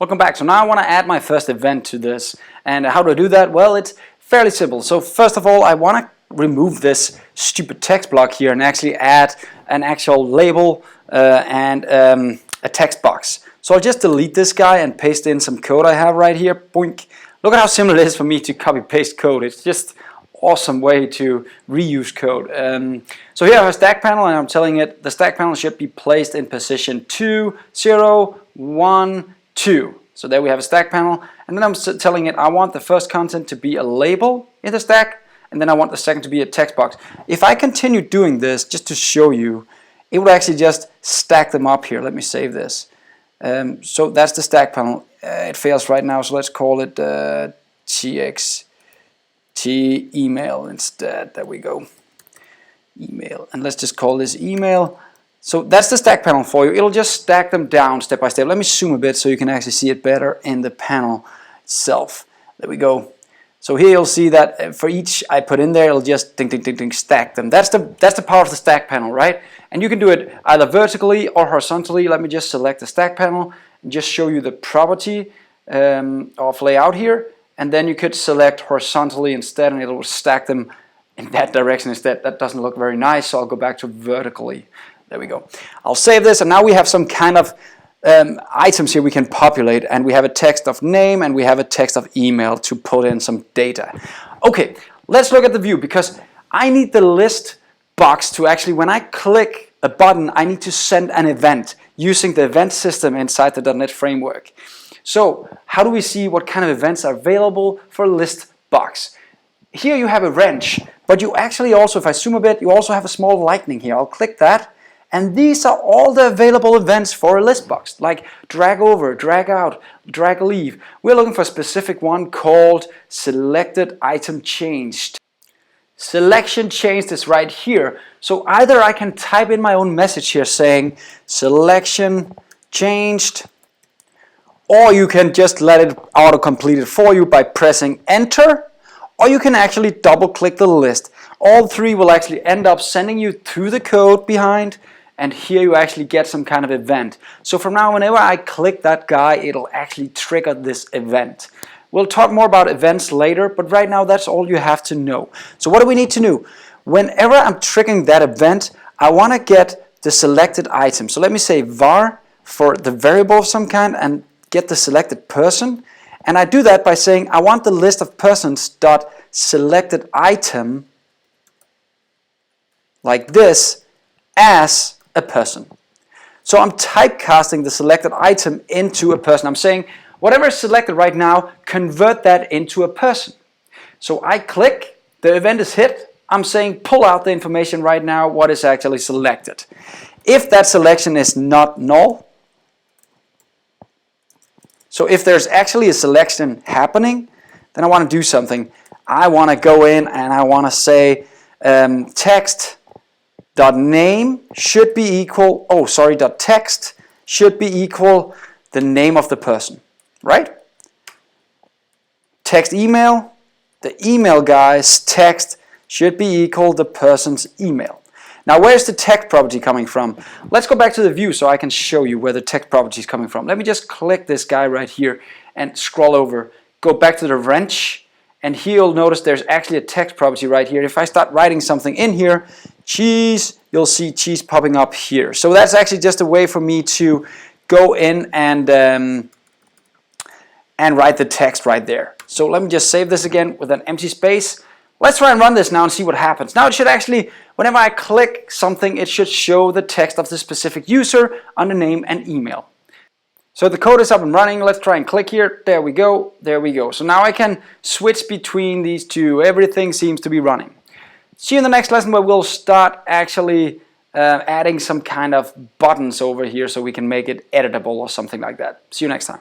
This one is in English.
Welcome back. So now I want to add my first event to this. And how do I do that? Well, it's fairly simple. So first of all, I want to remove this stupid text block here and actually add an actual label and a text box. So I'll just delete this guy and paste in some code I have right here. Boink. Look at how simple it is for me to copy paste code. It's just awesome way to reuse code. So here I have a stack panel and I'm telling it the stack panel should be placed in position 2, 0, 1, 2. So there we have a stack panel, and then I'm telling it I want the first content to be a label in the stack, and then I want the second to be a text box. If I continue doing this just to show you, it would actually just stack them up here. Let me save this. So that's the stack panel. It fails right now, so let's call it txt email instead. There we go. Email, and let's just call this email. So that's the stack panel for you. It'll just stack them down step by step. Let me zoom a bit so you can actually see it better in the panel itself. There we go. So here you'll see that for each I put in there, it'll just ding, ding, ding, ding, stack them. That's the power of the stack panel, right? And you can do it either vertically or horizontally. Let me just select the stack panel and just show you the property of layout here. And then you could select horizontally instead, and it will stack them in that direction instead. That doesn't look very nice, so I'll go back to vertically. There we go. I'll save this, and now we have some kind of items here we can populate, and we have a text of name and we have a text of email to put in some data. Okay, let's look at the view, because I need the list box to actually, when I click a button, I need to send an event using the event system inside the .NET framework. So how do we see what kind of events are available for ListBox? Here you have a wrench, but you actually also, if I zoom a bit, you also have a small lightning here. I'll click that. And these are all the available events for a ListBox, like drag over, drag out, drag leave. We're looking for a specific one called selected item changed. Selection changed is right here. So either I can type in my own message here saying selection changed, or you can just let it auto-complete it for you by pressing enter, or you can actually double-click the list. All three will actually end up sending you through the code behind, and here you actually get some kind of event. So from now, whenever I click that guy, it'll actually trigger this event. We'll talk more about events later, but right now that's all you have to know. So what do we need to know? Whenever I'm triggering that event, I want to get the selected item. So let me say var for the variable of some kind and get the selected person. And I do that by saying I want the list of persons dot selected item like this as a person. So I'm typecasting the selected item into a person. I'm saying whatever is selected right now, convert that into a person. So I click, the event is hit. I'm saying pull out the information right now, what is actually selected. If that selection is not null, so if there's actually a selection happening, then I want to do something. I want to go in and I want to say text dot name should be equal, dot text should be equal the name of the person, right? Text email, the email guy's text should be equal the person's email. Now where's the text property coming from? Let's go back to the view so I can show you where the text property is coming from. Let me just click this guy right here and scroll over, go back to the wrench, and here you'll notice there's actually a text property right here. If I start writing something in here, cheese, you'll see cheese popping up here. So that's actually just a way for me to go in and write the text right there. So let me just save this again with an empty space. Let's try and run this now and see what happens. Now it should actually, whenever I click something, it should show the text of the specific user under name and email. So the code is up and running. Let's try and click here. There we go. There we go. So now I can switch between these two. Everything seems to be running. See you in the next lesson where we'll start actually adding some kind of buttons over here so we can make it editable or something like that. See you next time.